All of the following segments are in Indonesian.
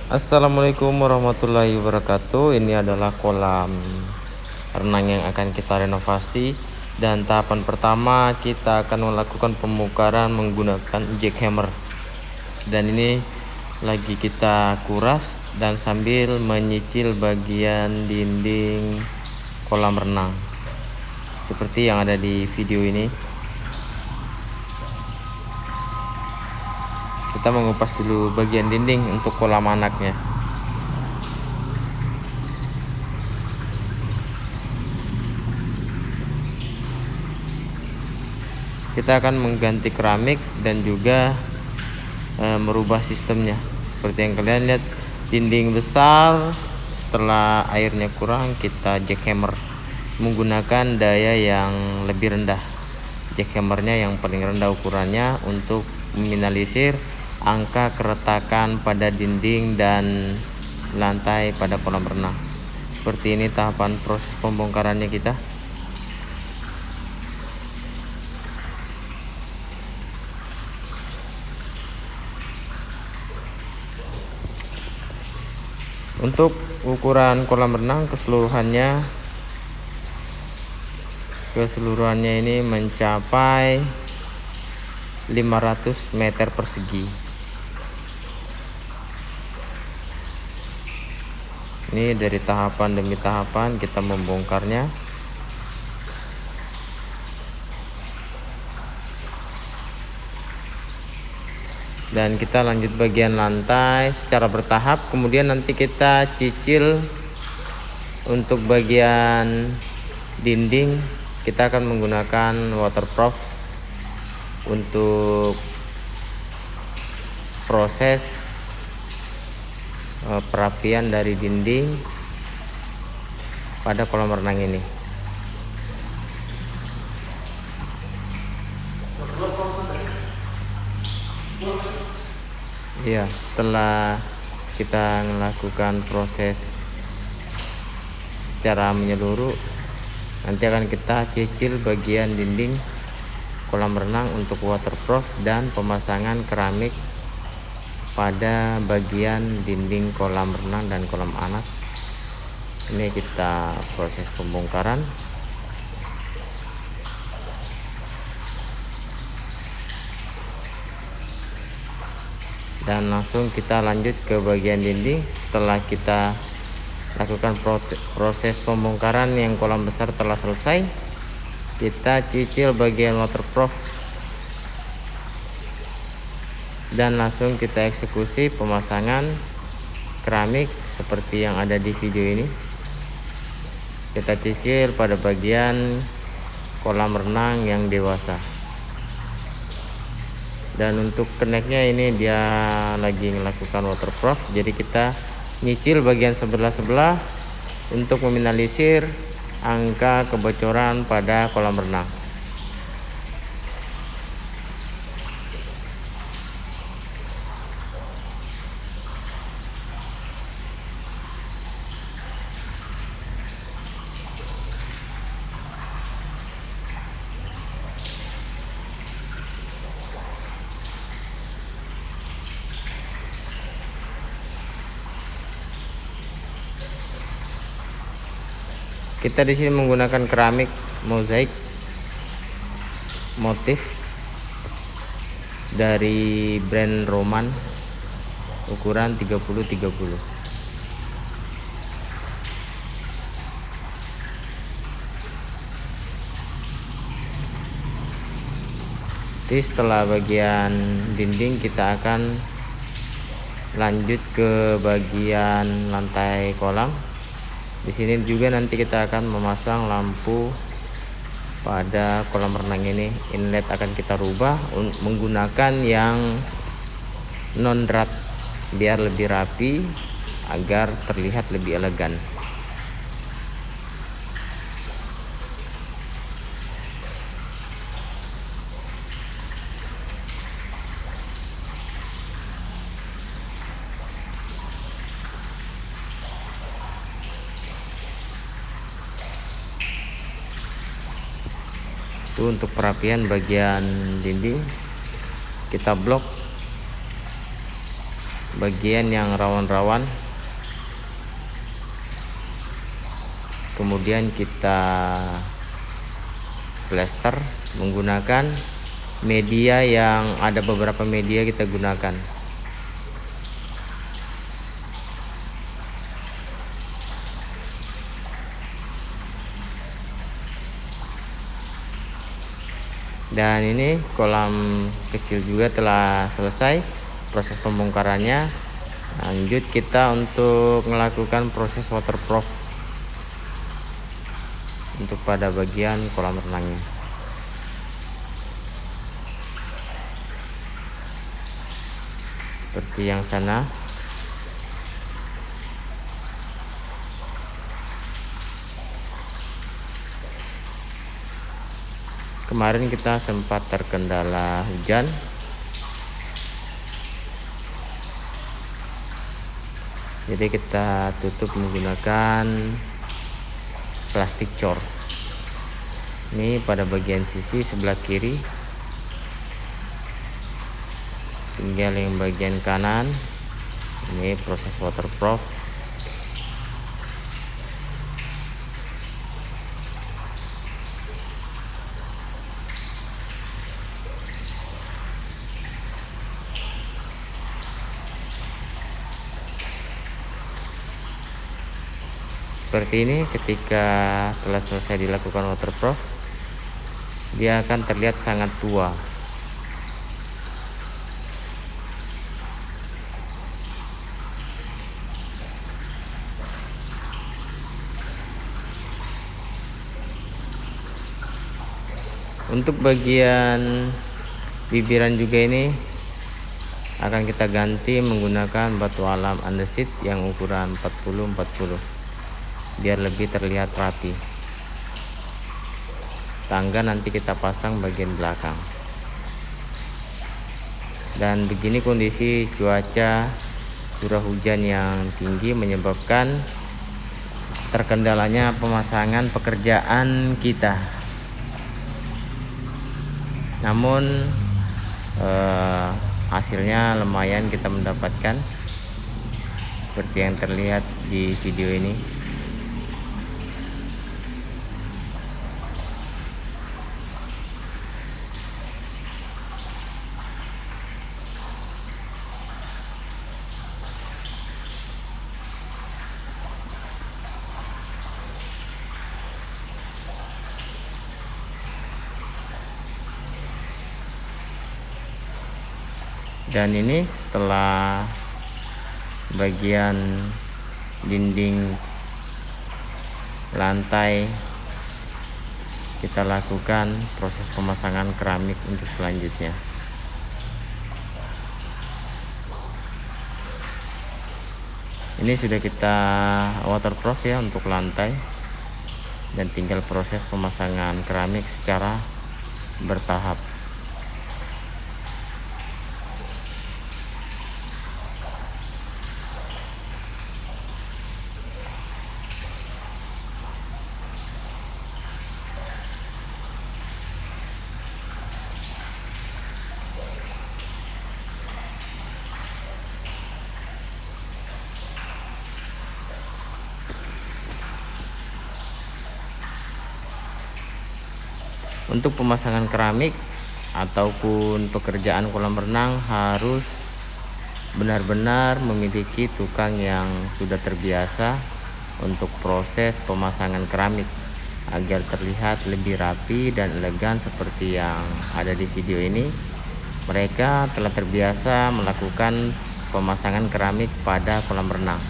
Assalamualaikum warahmatullahi wabarakatuh. Ini adalah kolam renang yang akan kita renovasi, dan tahapan pertama kita akan melakukan pembongkaran menggunakan jackhammer. Dan ini lagi kita kuras dan sambil menyicil bagian dinding kolam renang seperti yang ada di video ini. Kita mengupas dulu bagian dinding untuk kolam anaknya. Kita akan mengganti keramik dan juga merubah sistemnya. Seperti yang kalian lihat, dinding besar, setelah airnya kurang kita jackhammer menggunakan daya yang lebih rendah. Jackhammernya yang paling rendah ukurannya untuk meminimalisir angka keretakan pada dinding dan lantai pada kolam renang. Seperti ini tahapan proses pembongkarannya kita. Untuk ukuran kolam renang keseluruhannya ini mencapai 500 meter persegi. Ini dari tahapan demi tahapan kita membongkarnya. Dan kita lanjut bagian lantai secara bertahap. Kemudian nanti kita cicil untuk bagian dinding. Kita akan menggunakan waterproof untuk proses perapian dari dinding pada kolam renang ini. Iya, setelah kita melakukan proses secara menyeluruh, nanti akan kita cicil bagian dinding kolam renang untuk waterproof dan pemasangan keramik pada bagian dinding kolam renang dan kolam anak. Ini kita proses pembongkaran. Dan langsung kita lanjut ke bagian dinding. Setelah kita lakukan proses pembongkaran yang kolam besar telah selesai, kita cicil bagian waterproof dan langsung kita eksekusi pemasangan keramik seperti yang ada di video ini. Kita cicil pada bagian kolam renang yang dewasa. Dan untuk keneknya ini dia lagi melakukan waterproof, jadi kita nyicil bagian sebelah-sebelah untuk meminimalisir angka kebocoran pada kolam renang. Kita di sini menggunakan keramik mozaik motif dari brand Roman ukuran 30-30. Jadi setelah bagian dinding kita akan lanjut ke bagian lantai kolam. Di sini juga nanti kita akan memasang lampu pada kolam renang ini. Inlet akan kita rubah menggunakan yang non drat biar lebih rapi agar terlihat lebih elegan. Itu untuk perapian bagian dinding, kita blok bagian yang rawan-rawan, kemudian kita plester menggunakan media yang ada beberapa media kita gunakan. Dan ini kolam kecil juga telah selesai proses pembongkarannya. Lanjut kita untuk melakukan proses waterproof untuk pada bagian kolam renangnya. Seperti yang sana. Kemarin kita sempat terkendala hujan, jadi kita tutup menggunakan plastik cor. Ini pada bagian sisi sebelah kiri, tinggal yang bagian kanan. Ini proses waterproof. Seperti ini, ketika telah selesai dilakukan waterproof, dia akan terlihat sangat tua. Untuk bagian bibiran juga ini akan kita ganti menggunakan batu alam andesit yang ukuran 40-40 biar lebih terlihat rapi. Tangga nanti kita pasang bagian belakang. Dan begini kondisi cuaca curah hujan yang tinggi menyebabkan terkendalanya pemasangan pekerjaan kita. Namun hasilnya lumayan kita mendapatkan seperti yang terlihat di video ini. Dan ini setelah bagian dinding lantai kita lakukan proses pemasangan keramik untuk selanjutnya. Ini sudah kita waterproof ya untuk lantai, dan tinggal proses pemasangan keramik secara bertahap. Untuk pemasangan keramik ataupun pekerjaan kolam renang harus benar-benar memiliki tukang yang sudah terbiasa untuk proses pemasangan keramik agar terlihat lebih rapi dan elegan seperti yang ada di video ini. Mereka telah terbiasa melakukan pemasangan keramik pada kolam renang.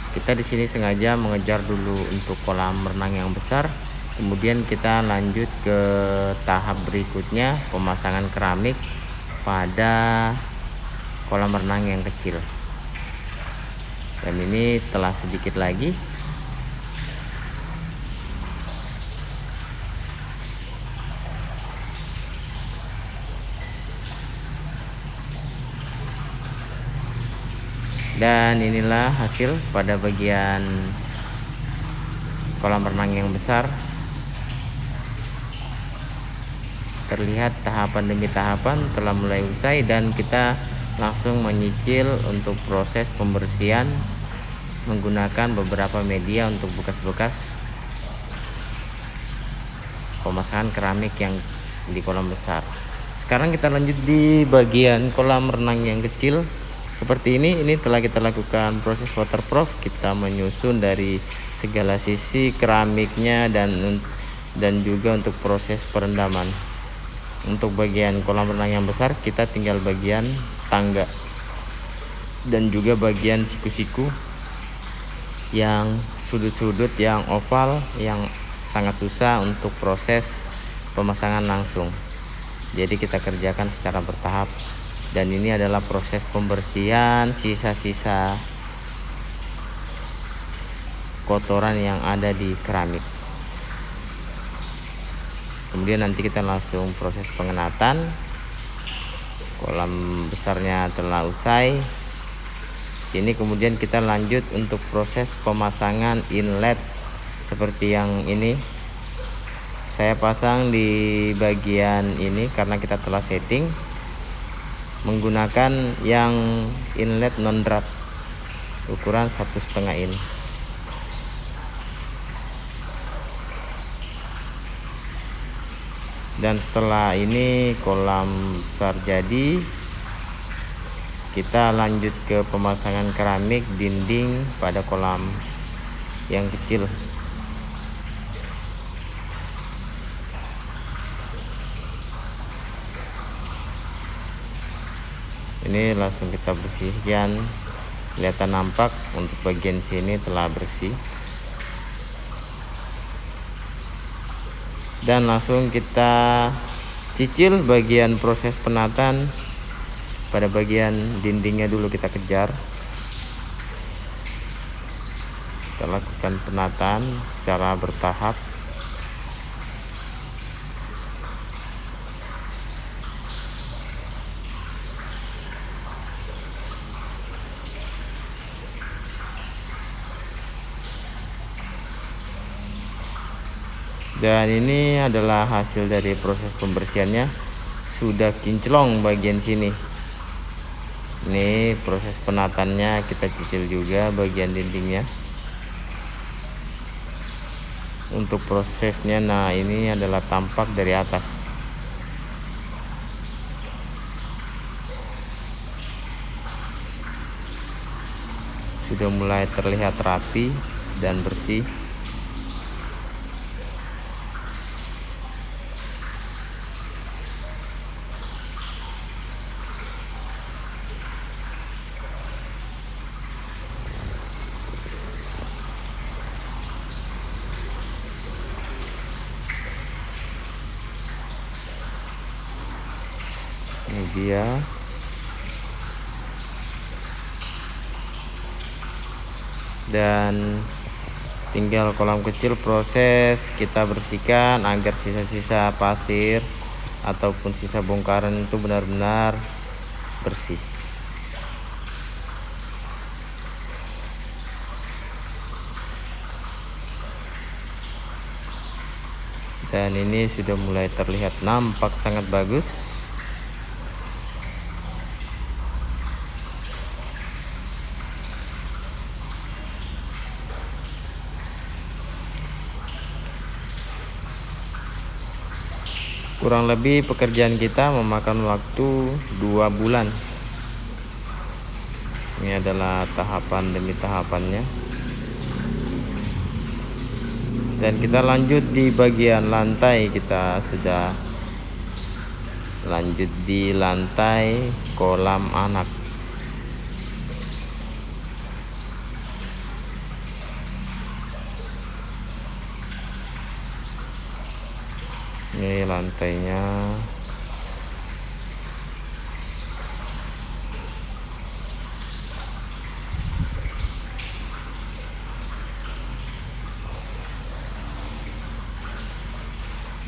Kita di sini sengaja mengejar dulu untuk kolam renang yang besar, kemudian kita lanjut ke tahap berikutnya, pemasangan keramik pada kolam renang yang kecil. Dan ini telah sedikit lagi. Dan inilah hasil pada bagian kolam renang yang besar. terlihat tahapan demi tahapan telah mulai usai, dan kita langsung menyicil untuk proses pembersihan menggunakan beberapa media untuk bekas-bekas pemasangan keramik yang di kolam besar. Sekarang kita lanjut di bagian kolam renang yang kecil seperti ini. Ini telah kita lakukan proses waterproof, kita menyusun dari segala sisi keramiknya dan juga untuk proses perendaman. Untuk bagian kolam renang yang besar kita tinggal bagian tangga dan juga bagian siku-siku yang sudut-sudut yang oval yang sangat susah untuk proses pemasangan langsung. Jadi kita kerjakan secara bertahap, dan ini adalah proses pembersihan sisa-sisa kotoran yang ada di keramik. Kemudian nanti kita langsung proses pengenatan. Kolam besarnya telah usai. Sini kemudian kita lanjut untuk proses pemasangan inlet seperti yang ini. Saya pasang di bagian ini karena kita telah setting menggunakan yang inlet non drat ukuran 1,5 in. Dan setelah ini kolam besar jadi, kita lanjut ke pemasangan keramik dinding pada kolam yang kecil. Ini langsung kita bersihkan, kelihatan nampak untuk bagian sini telah bersih. Dan langsung kita cicil bagian proses penataan. Pada bagian dindingnya dulu kita kejar. Kita lakukan penataan secara bertahap. Dan ini adalah hasil dari proses pembersihannya, sudah kinclong bagian sini. Ini proses penataannya kita cicil juga bagian dindingnya. Untuk prosesnya, nah ini adalah tampak dari atas. Sudah mulai terlihat rapi dan bersih. Ini dia. Dan tinggal kolam kecil proses kita bersihkan agar sisa-sisa pasir ataupun sisa bongkaran itu benar-benar bersih. Dan ini sudah mulai terlihat nampak sangat bagus. Kurang lebih pekerjaan kita memakan waktu 2 bulan. Ini adalah tahapan demi tahapannya. Dan kita lanjut di bagian lantai. Kita sudah lanjut di lantai kolam anak. Ini lantainya.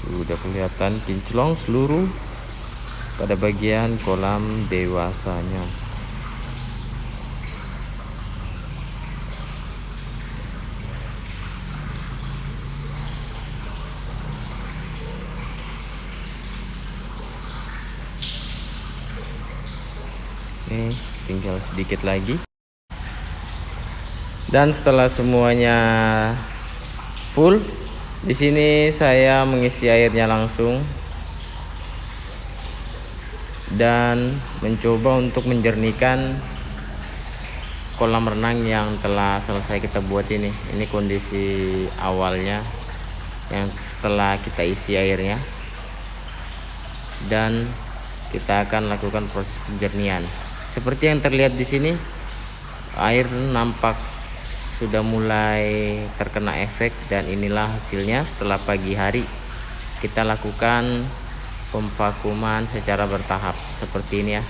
Sudah kelihatan kinclong seluruh pada bagian kolam dewasanya. Ini tinggal sedikit lagi. Dan setelah semuanya full, di sini saya mengisi airnya langsung dan mencoba untuk menjernihkan kolam renang yang telah selesai kita buat ini. Ini kondisi awalnya yang setelah kita isi airnya, dan kita akan lakukan proses penjernihan. Seperti yang terlihat di sini, air nampak sudah mulai terkena efek, dan inilah hasilnya setelah pagi hari kita lakukan pemvakuman secara bertahap seperti ini ya.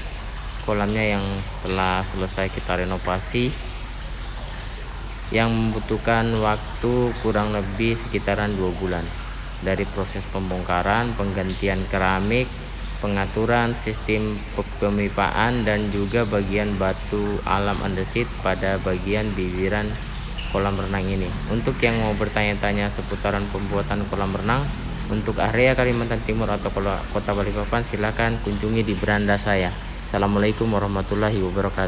Kolamnya yang setelah selesai kita renovasi, yang membutuhkan waktu kurang lebih sekitaran 2 bulan dari proses pembongkaran, penggantian keramik, pengaturan sistem pemipaan, dan juga bagian batu alam andesit pada bagian bibirang kolam renang ini. Untuk yang mau bertanya-tanya seputaran pembuatan kolam renang untuk area Kalimantan Timur atau Kota Balikpapan, silakan kunjungi di beranda saya. Assalamualaikum warahmatullahi wabarakatuh.